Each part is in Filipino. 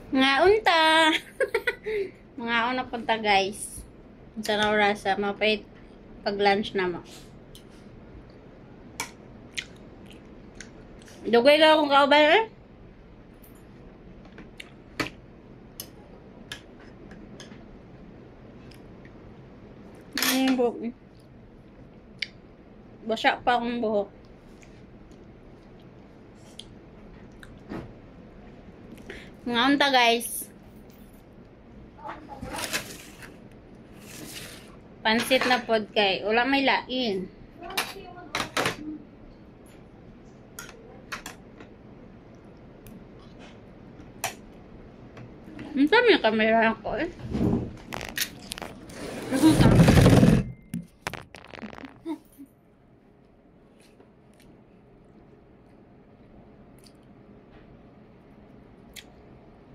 Nga unta. Mga una punta guys. Sa oras mapait pag lunch na mo. Dugay ka akong kauban eh. Yung buhok. Basa pa akong buhok. Mga unta guys. Pansit na pod kay. Wala may lain. Ang dami yung kamera ko eh.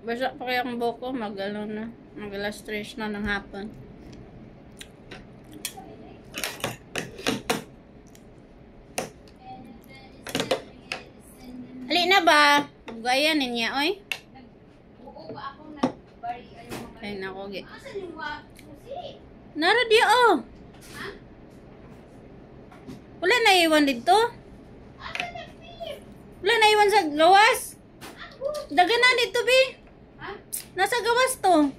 Basa pa kaya ang buhok ko. Mag-ano na. Mag-alas 3 na ng hapon. Ali na ba? Gaya niya, oy. Ay, nako, ge. Nara di, oh. Wala na iwan dito. Wala na iwan sa gawas. Daga na dito, bi. Nasa gawas to.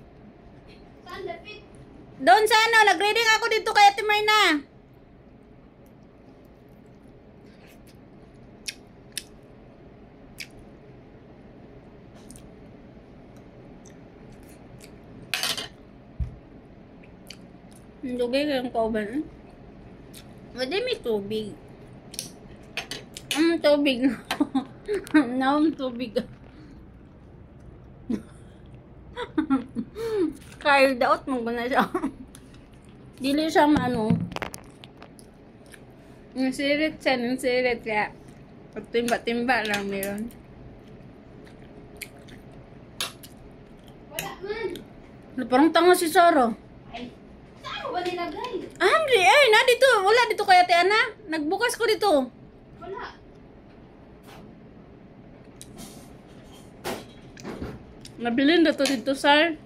Doon sa ano, nag-reading ako dito kay Ate Marna. Dugay kayong kauban. Wala may tubig. Tubig. Naong tubig. Kaya daot mo na siya. Dili siya maano. Nasirit siya. Nasirit kaya. Timba-timba lang meron. Parang tanga si Sara. Wala nilagay. Hindi ay na dito. Wala dito kaya Ate Ana. Nagbukas ko dito. Wala. Nabilin na to dito, sir.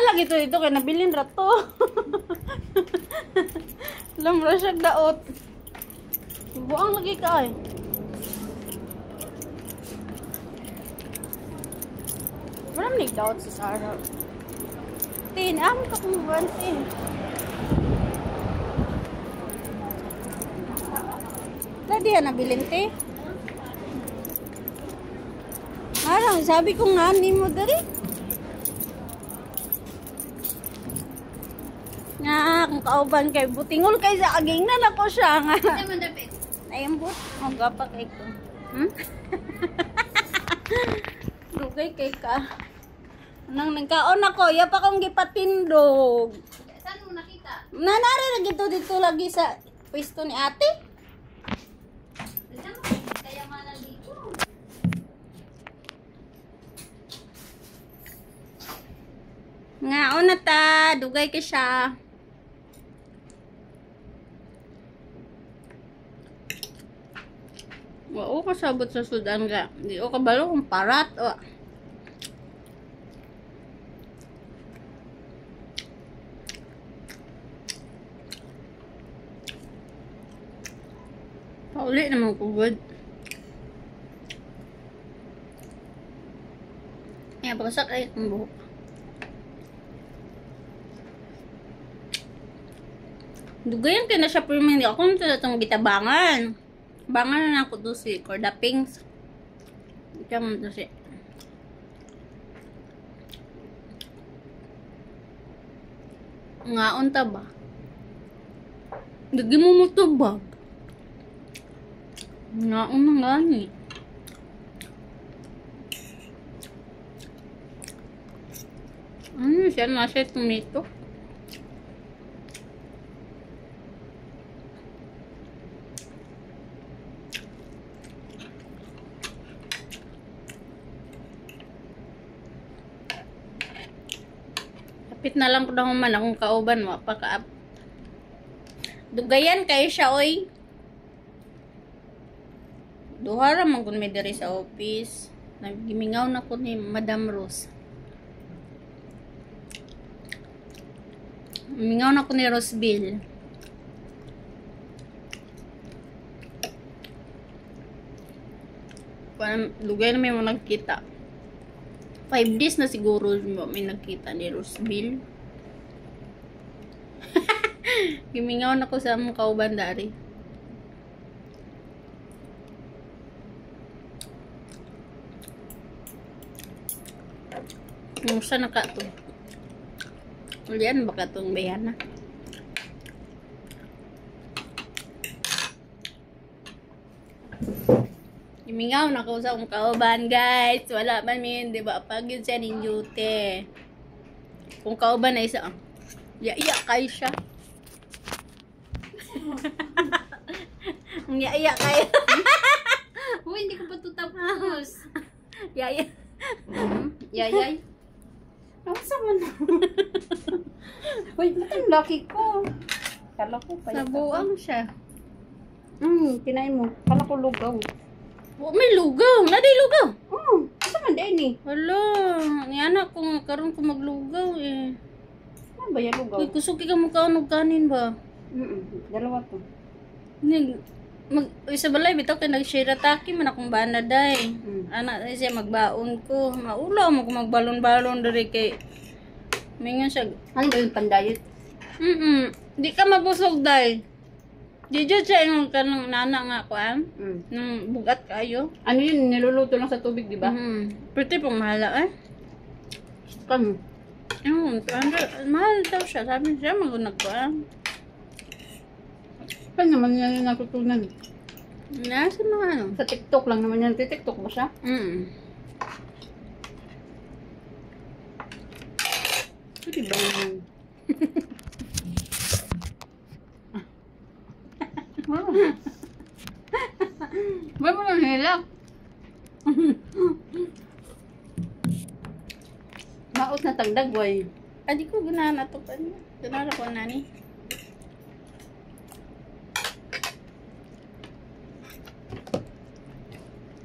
Lagi to dito kaya nabilin ra to. Alam ra siya daot. Buang lagi ka ay. Wala man daot sa Sarah. Tin, ka kung buwante. Ladi yan nabilin, te. Parang sabi ko nga ni mo dari. Nga, kung kauban kay butingol kay sa aging na ako siya nga. Hindi man dapat. Ayambot. O, gapa kay ko. Dugay kay ka. Nang nagkaon ako, ya pa kong gipatindog. Saan mo nakita? Nanara na dito lagi sa pwesto ni ate. Kaya man dito. Nga, na ta. Dugay ka siya. Wao kasabot sa sudan ka. Di o kabalo kung parat. O. Pauli naman ko good. Ayan, pagkasak ay ang buhok. Dugayan ka na siya pero hindi ako nito itong gitabangan. Bangan na ako doon si Corda Pinks. Ito mo doon si. Ngaon ta ba? Dagi mo mo to ba? Ngaon na gani. Siya na siya tomato. Kapit na lang ko na man akong kauban mo. Dugayan kayo siya, oy. Duha ra man kun may diri sa office. Naggimingaw na ko ni Madam Rose. Mingaw na ko ni Roseville. Parang lugay na may mga nagkita. 5 days na siguro may nagkita ni Roseville. Gimingaw na ko sa mga kauban dari. Musa na ka to. Ulian baka itong bayana. Imingaw na ko sa akong kauban, guys. Wala man min, di ba? Pag yun siya ning duty. Kung kauban na isa, iya kayo siya. Iya kayo. Uy, hindi ko pa ito tapos. Yaya. Yayay. Nasa mo na. Uy, ba't ang laki ko? Kala ko pa Sabuang siya. Kinain mo. Kala ko lugaw. Oh, may lugaw. Naday lugaw. Asa man din eh. Hala. Ni anak ko nga karon ko maglugaw eh. Ano ba yung lugaw? Uy, kusuki ka mo kaon og kanin ba? Dalawa to. Isa balay bitaw kay nag-shirataki man akong bana day. Anak na siya magbaon ko. Maulaw mo ko magbalon-balon diri kay mingon siya. Ano ba yung pandayot? Di ka mabusog day. Di jud siya yung kanang nana nga ko nang bugat kayo. Ano yun? Niluluto lang sa tubig, di ba? Pretty pong mahala eh. Kano? Mahal daw siya. Sabi siya magunag ko Saan naman yan yung natutunan? Nasa mga ano? Sa TikTok lang naman yan. TikTok ba siya? Pwede ba yun? Ba't mo nang hilak? Maot na tagdag, boy. Adi ko ganahan to pa niya. Ganara ko nani.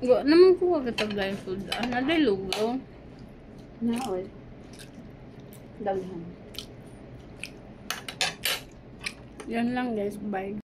Go naman ko kagataglay food. Naday lugaw. Naoy. Daghan. Yan lang guys. Bye.